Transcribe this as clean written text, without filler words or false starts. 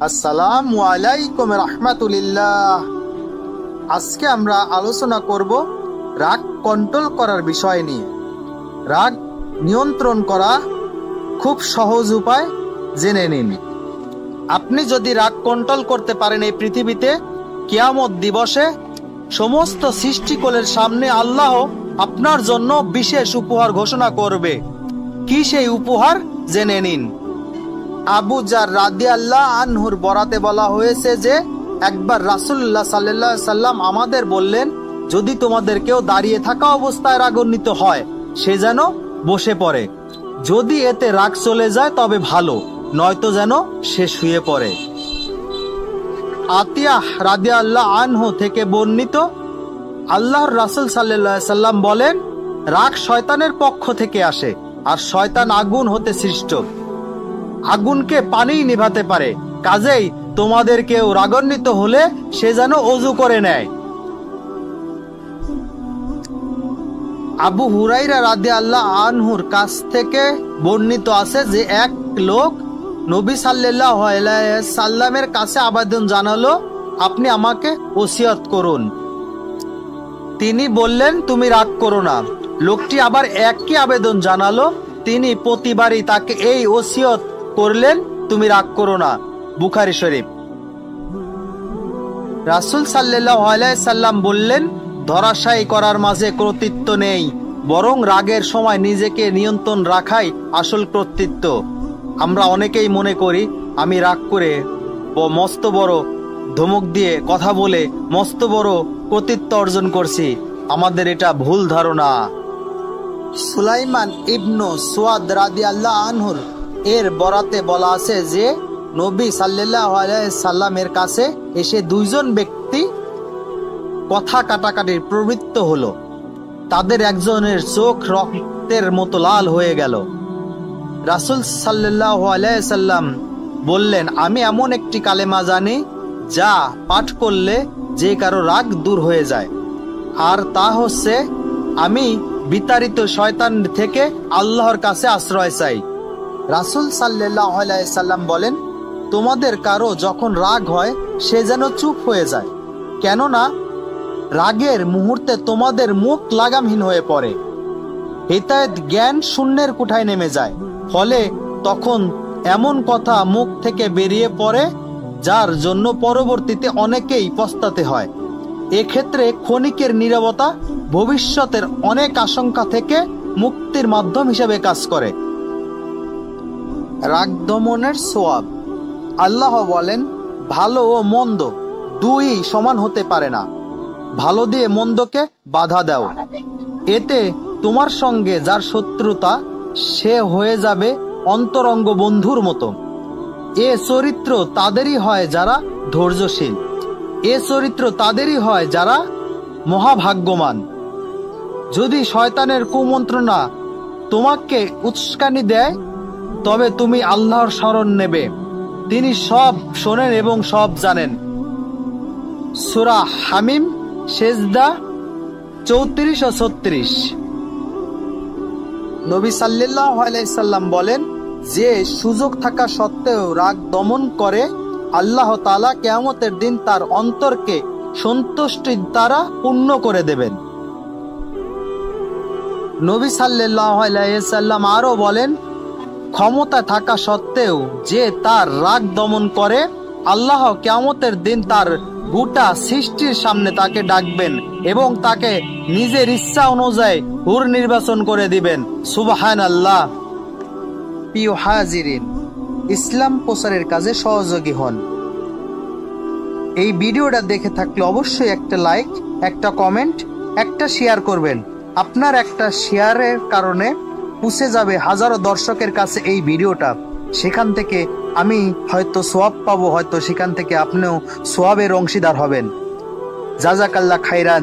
আসসালামু আলাইকুম রাহমাতুল্লাহ। আজকে আমরা আলোচনা করব রাগ কন্ট্রোল করার বিষয় নিয়ে। রাগ নিয়ন্ত্রণ করা খুব সহজ উপায় জেনে নিন। আপনি যদি রাগ কন্ট্রোল করতে পারেন, এই পৃথিবীতে কিয়ামত দিবসে সমস্ত সৃষ্টিকুলের সামনে আল্লাহ আপনার জন্য বিশেষ উপহার ঘোষণা করবে। কি সেই উপহার জেনে নিন। আবু জার রাদিয়াল্লাহু আনহুর বরাতে বলা হয়েছে যে একবার রাসূলুল্লাহ সাল্লাল্লাহু আলাইহি সাল্লাম আমাদের বললেন, যদি তোমাদের কেউ দাঁড়িয়ে থাকা অবস্থায় রাগান্বিত হয় সে যেন বসে পড়ে। যদি এতে রাগ চলে যায় তবে ভালো, নয়তো যেন সে শুয়ে পড়ে। আতিয়া রাদিয়াল্লাহু আনহু থেকে বর্ণিত, আল্লাহর রাসূল সাল্লাল্লাহু আলাইহি সাল্লাম বলেন, রাগ শয়তানের পক্ষ থেকে আসে আর শয়তান আগুন হতে সৃষ্ট। আগুনকে পানি নিভাতে পারে, কাজেই তোমাদের কেউ রাগান্বিত হলে সে যেন ওযু করে নেয়। আবু হুরায়রা রাদিয়াল্লাহু আনহুর কাছ থেকে বর্ণিত আছে যে এক লোক নবী সাল্লাল্লাহু আলাইহি সাল্লামের কাছে আবেদন জানালো, আপনি আমাকে ওসিয়ত করুন। তিনি বললেন, তুমি রাগ করো না। লোকটি আবার একই আবেদন জানালো, তিনি প্রতিবারই তাকে এই ওসিয়ত করলেন, তুমি রাগ করো না। বুখারী শরীফ। রাসূল সাল্লাল্লাহু আলাইহি সাল্লাম বললেন, ধরাশায়ী করার মাঝে কর্তৃত্ব নেই, বরং রাগের সময় নিজেকে নিয়ন্ত্রণ রাখাই আসল কর্তৃত্ব। আমরা অনেকেই মনে করি আমি রাগ করে মস্ত বড় ধমক দিয়ে কথা বলে মস্ত বড় কর্তৃত্ব অর্জন করছি। আমাদের এটা ভুল ধারণা। সুলাইমান ইবনু সুয়াদ রাদিয়াল্লাহু আনহুর এর বরাতে বলা আছে যে নবী সাল্লাল্লাহু আলাইহি সাল্লামের কাছে এসে দুইজন ব্যক্তি কথা কাটাকাটির প্রবৃত্ত হলো। তাদের একজনের চোখ রক্তের মতো লাল হয়ে গেল। রাসূল সাল্লাল্লাহু আলাইহি সাল্লাম বললেন, আমি এমন একটি কালেমা জানি যা পাঠ করলে যে কারো রাগ দূর হয়ে যায়, আর তা হচ্ছে, আমি বিতাড়িত শয়তান থেকে আল্লাহর কাছে আশ্রয় চাই। রাসূল সাল্লাল্লাহু আলাইহি সাল্লাম বলেন, তোমাদের কারো যখন রাগ হয় সে যেন চুপ হয়ে যায়, কেননা রাগের মুহূর্তে তোমাদের মুখ লাগামহীন হয়ে পড়ে। হিতায়ত জ্ঞান শূন্যের কুঠায় নেমে যায়, ফলে তখন এমন কথা মুখ থেকে বেরিয়ে পড়ে যার জন্য পরবর্তীতে অনেকেই পস্তাতে হয়। এক্ষেত্রে ক্ষণিকের নীরবতা ভবিষ্যতের অনেক আশঙ্কা থেকে মুক্তির মাধ্যম হিসেবে কাজ করে। রাগ দমনের সওয়াব। আল্লাহ বলেন, ভালো ও মন্দ দুই সমান হতে পারে না, ভালো দিয়ে মন্দকে বাধা দাও, এতে তোমার সঙ্গে যার শত্রুতা সে হয়ে যাবে অন্তরঙ্গ বন্ধুর মতো। এ চরিত্র তাদেরই হয় যারা ধৈর্যশীল, এ চরিত্র তাদেরই হয় যারা মহাভাগ্যবান। যদি শয়তানের কুমন্ত্রণা তোমাকে উস্কানি দেয় তবে তুমি আল্লাহর শরণ নেবে, তিনি সব শোনেন এবং সব জানেন। সূরা হামিম সেজদা 34 ও 36। নবী সাল্লাল্লাহু আলাইহি সাল্লাম বলেন, যে সুযোগ থাকা সত্ত্বেও রাগ দমন করে আল্লাহ তাআলা কিয়ামতের দিন তার অন্তরকে সন্তুষ্টির দ্বারা পূর্ণ করে দেবেন। নবী সাল্লাল্লাহু আলাইহি সাল্লাম আরো বলেন, ক্ষমতা থাকা সত্ত্বেও যে তার রাগ দমন করে আল্লাহ কিয়ামতের দিন তার গোটা সৃষ্টির সামনে তাকে ডাকবেন এবং তাকে নিজের ইচ্ছা অনুযায়ী হুর নির্বাচন করে দিবেন। সুবহানাল্লাহ। প্রিয় হাজিরিন, ইসলাম প্রচারের কাজে সহযোগী হন। এই ভিডিওটা দেখে থাকলে অবশ্যই একটা লাইক, একটা কমেন্ট, একটা শেয়ার করবেন। আপনার একটা শেয়ারের কারণে পৌঁছে যাবে হাজারো দর্শকের কাছে এই ভিডিওটা। সেখান থেকে আমি হয়তো সওয়াব পাবো, হয়তো সেখান থেকে আপনিও সওয়াবের অংশীদার হবেন। জাযাকাল্লাহ খাইরান।